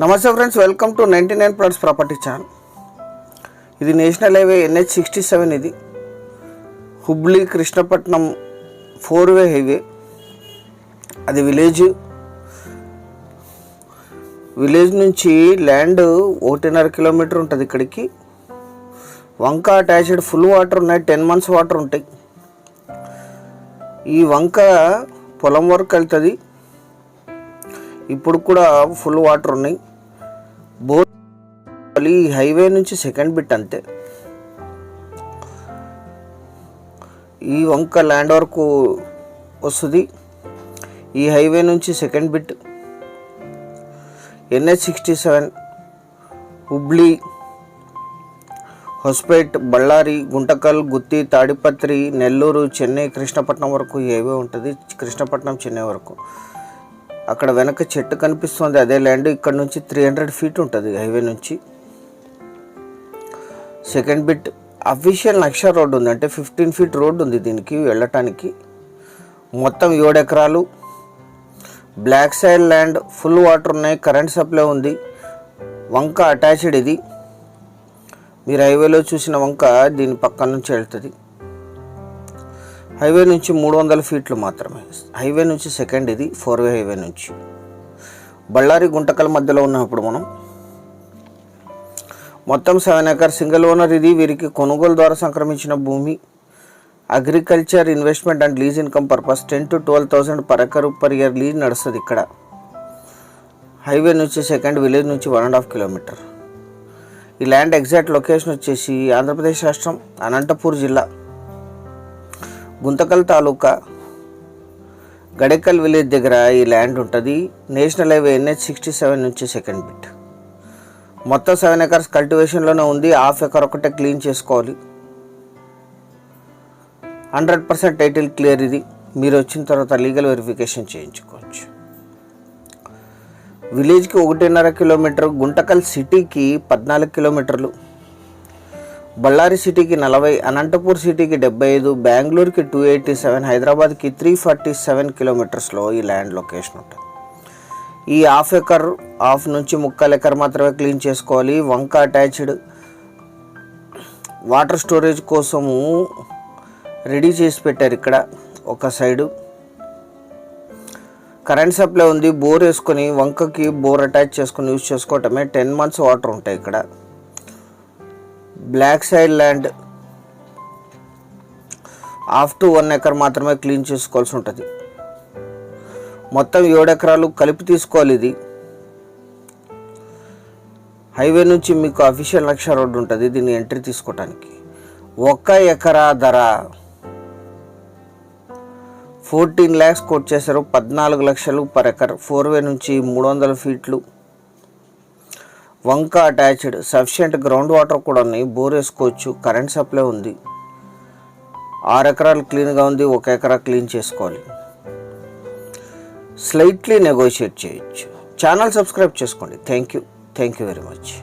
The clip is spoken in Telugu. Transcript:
నమస్తే friends, welcome to 99 plots property channel. ఇది నేషనల్ హైవే NH67. ఇది హుబ్లీ కృష్ణపట్నం 4-వే హైవే. అది విలేజ్ నుంచి ల్యాండ్ 1.5 కిలోమీటర్ ఉంటుంది. ఇక్కడికి వంక అటాచ్డ్, ఫుల్ వాటర్ ఉన్నాయి. 10 months వాటర్ ఉంటాయి. ఈ వంక పొలం వరకు వెళ్తుంది. ఇప్పుడు కూడా ఫుల్ వాటర్ ఉన్నాయి. బోర్ ఈ హైవే నుంచి సెకండ్ బిట్ అంతే. ఈ వంక ల్యాండ్ వరకు వస్తుంది. ఈ హైవే నుంచి second bit NH67 Hubli, Hospet, Ballari, Guntakal, Gooty, Tadipatri, Nellore, Chennai, Krishnapatnam వరకు ఈ హైవే ఉంటుంది. కృష్ణపట్నం, చెన్నై వరకు. అక్కడ వెనక చెట్టు కనిపిస్తుంది, అదే ల్యాండ్. ఇక్కడ నుంచి 300 feet ఉంటుంది హైవే నుంచి. సెకండ్ బిట్ అఫీషియల్ నక్ష రోడ్డు ఉంది, అంటే 15 feet రోడ్డు ఉంది దీనికి వెళ్ళటానికి. మొత్తం 7 ఎకరాలు, black soil land, full water ఉన్నాయి, కరెంట్ సప్లై ఉంది. వంక అటాచ్డ్. ఇది మీరు హైవేలో చూసిన వంక దీని పక్క నుంచి వెళ్తుంది. హైవే నుంచి 300 feet మాత్రమే. హైవే నుంచి సెకండ్. ఇది 4-వే హైవే నుంచి. బళ్ళారి, గుంటకల్ మధ్యలో ఉన్నాం ఇప్పుడు మనం. మొత్తం 7 acres, సింగిల్ ఓనర్. ఇది వీరికి కొనుగోలు ద్వారా సంక్రమించిన భూమి. Agriculture, investment and lease income purpose 10,000 to 12,000 per acre per year lease నడుస్తుంది ఇక్కడ. హైవే నుంచి సెకండ్, విలేజ్ నుంచి 1.5 kilometer. ఈ ల్యాండ్ ఎగ్జాక్ట్ లొకేషన్ వచ్చేసి ఆంధ్రప్రదేశ్ రాష్ట్రం, అనంతపూర్ జిల్లా, గుంతకల్ తాలూకా, గడేకల్ విలేజ్ దగ్గర ఈ ల్యాండ్ ఉంటుంది. నేషనల్ హైవే NH67 నుంచి సెకండ్ బిట్. మొత్తం 7 acres కల్టివేషన్లోనే ఉంది. 1/2 acre ఒకటే క్లీన్ చేసుకోవాలి. 100% టైటిల్ క్లియర్. ఇది మీరు వచ్చిన తర్వాత లీగల్ వెరిఫికేషన్ చేయించుకోవచ్చు. విలేజ్కి 1.5 kilometer, గుంటకల్ సిటీకి 14 kilometers, బళ్ళారి సిటీకి 40, అనంతపూర్ సిటీకి 75, బెంగళూరుకి 287, హైదరాబాద్కి 347 kilometersలో ఈ ల్యాండ్ లొకేషన్ ఉంటుంది. ఈ 1/2 acre, హాఫ్ నుంచి 3/4 acre మాత్రమే క్లీన్ చేసుకోవాలి. వంక అటాచ్డ్, వాటర్ స్టోరేజ్ కోసము రెడీ చేసి పెట్టారు ఇక్కడ ఒక సైడు. కరెంట్ సప్లై ఉంది. బోర్ వేసుకొని వంకకి బోర్ అటాచ్ చేసుకొని యూజ్ చేసుకోవటమే. 10 months వాటర్ ఉంటాయి ఇక్కడ. Black side land, 1/2 to 1 acre మాత్రమే క్లీన్ చేసుకోవాల్సి ఉంటుంది. మొత్తం 7 ఎకరాలు కలిపి తీసుకోవాలి. ఇది హైవే నుంచి మీకు అఫీషియల్ నక్ష రోడ్డు ఉంటుంది. దీన్ని ఎంట్రీ తీసుకోవటానికి 1 ఎకరా ధర 14 lakhs కోట్ చేశారు. 14 లక్షలు per acre. 4-వే నుంచి 300 feet. వంక అటాచ్డ్, సఫిషియంట్ గ్రౌండ్ వాటర్ కూడా ఉన్నాయి. బోర్ వేసుకోవచ్చు. కరెంట్ సప్లై ఉంది. 6 ఎకరాలు క్లీన్గా ఉంది. 1 ఎకరా క్లీన్ చేసుకోవాలి. స్లైట్లీ నెగోషియేట్ చేయొచ్చు. ఛానల్ సబ్స్క్రైబ్ చేసుకోండి. Thank you very much.